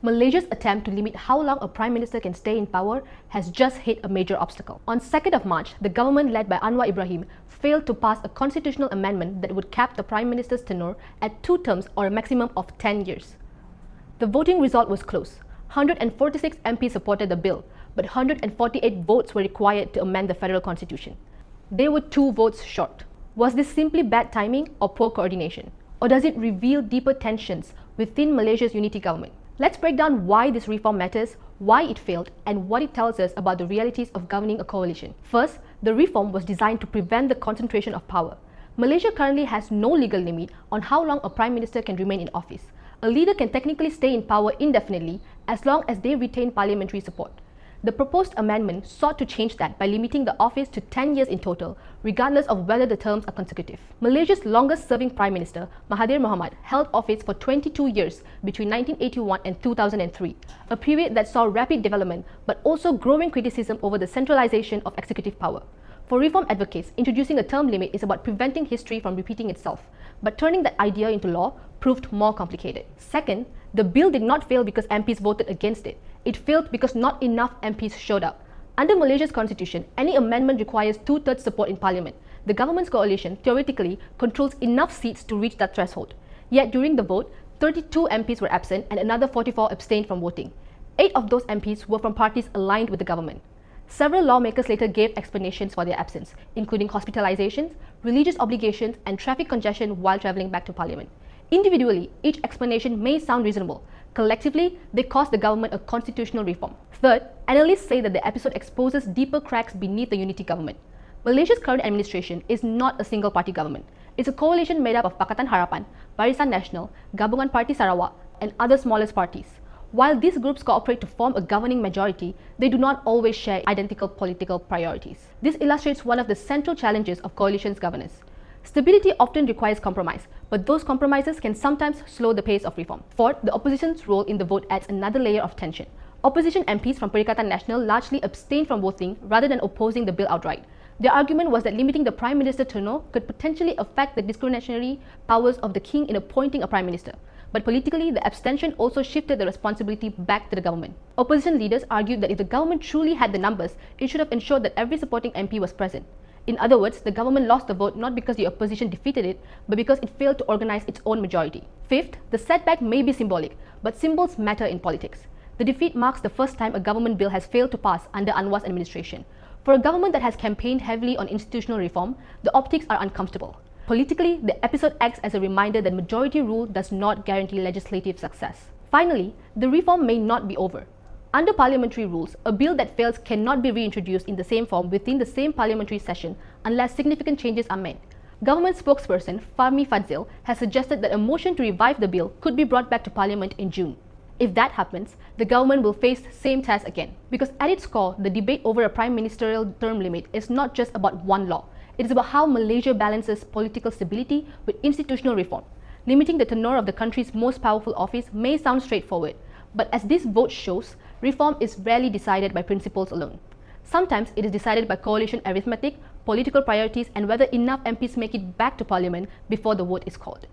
Malaysia's attempt to limit how long a prime minister can stay in power has just hit a major obstacle. On 2nd of March, the government led by Anwar Ibrahim failed to pass a constitutional amendment that would cap the prime minister's tenure at 2 terms or a maximum of 10 years. The voting result was close. 146 MPs supported the bill, but 148 votes were required to amend the federal constitution. They were 2 votes short. Was this simply bad timing or poor coordination? Or does it reveal deeper tensions within Malaysia's unity government? Let's break down why this reform matters, why it failed, and what it tells us about the realities of governing a coalition. First, the reform was designed to prevent the concentration of power. Malaysia currently has no legal limit on how long a prime minister can remain in office. A leader can technically stay in power indefinitely as long as they retain parliamentary support. The proposed amendment sought to change that by limiting the office to 10 years in total, regardless of whether the terms are consecutive. Malaysia's longest-serving Prime Minister, Mahathir Mohamad, held office for 22 years between 1981 and 2003, a period that saw rapid development but also growing criticism over the centralization of executive power. For reform advocates, introducing a term limit is about preventing history from repeating itself, but turning that idea into law proved more complicated. Second, the bill did not fail because MPs voted against it. It failed because not enough MPs showed up. Under Malaysia's constitution, any amendment requires 2/3 support in parliament. The government's coalition theoretically controls enough seats to reach that threshold. Yet during the vote, 32 MPs were absent and another 44 abstained from voting. 8 of those MPs were from parties aligned with the government. Several lawmakers later gave explanations for their absence, including hospitalizations, religious obligations, and traffic congestion while travelling back to parliament. Individually, each explanation may sound reasonable. Collectively, they cost the government a constitutional reform. Third, analysts say that the episode exposes deeper cracks beneath the unity government. Malaysia's current administration is not a single-party government. It's a coalition made up of Pakatan Harapan, Barisan Nasional, Gabungan Parti Sarawak, and other smallest parties. While these groups cooperate to form a governing majority, they do not always share identical political priorities. This illustrates one of the central challenges of coalitions governance. Stability often requires compromise, but those compromises can sometimes slow the pace of reform. Fourth, the opposition's role in the vote adds another layer of tension. Opposition MPs from Perikatan Nasional largely abstained from voting rather than opposing the bill outright. Their argument was that limiting the Prime Minister tenure could potentially affect the discretionary powers of the King in appointing a Prime Minister. But politically, the abstention also shifted the responsibility back to the government. Opposition leaders argued that if the government truly had the numbers, it should have ensured that every supporting MP was present. In other words, the government lost the vote not because the opposition defeated it, but because it failed to organize its own majority. Fifth, the setback may be symbolic, but symbols matter in politics. The defeat marks the first time a government bill has failed to pass under Anwar's administration. For a government that has campaigned heavily on institutional reform, the optics are uncomfortable. Politically, the episode acts as a reminder that majority rule does not guarantee legislative success. Finally, the reform may not be over. Under parliamentary rules, a bill that fails cannot be reintroduced in the same form within the same parliamentary session unless significant changes are made. Government spokesperson Fahmi Fadzil has suggested that a motion to revive the bill could be brought back to Parliament in June. If that happens, the government will face the same task again. Because at its core, the debate over a prime ministerial term limit is not just about one law. It is about how Malaysia balances political stability with institutional reform. Limiting the tenure of the country's most powerful office may sound straightforward, but as this vote shows, reform is rarely decided by principles alone. Sometimes it is decided by coalition arithmetic, political priorities, and whether enough MPs make it back to Parliament before the vote is called.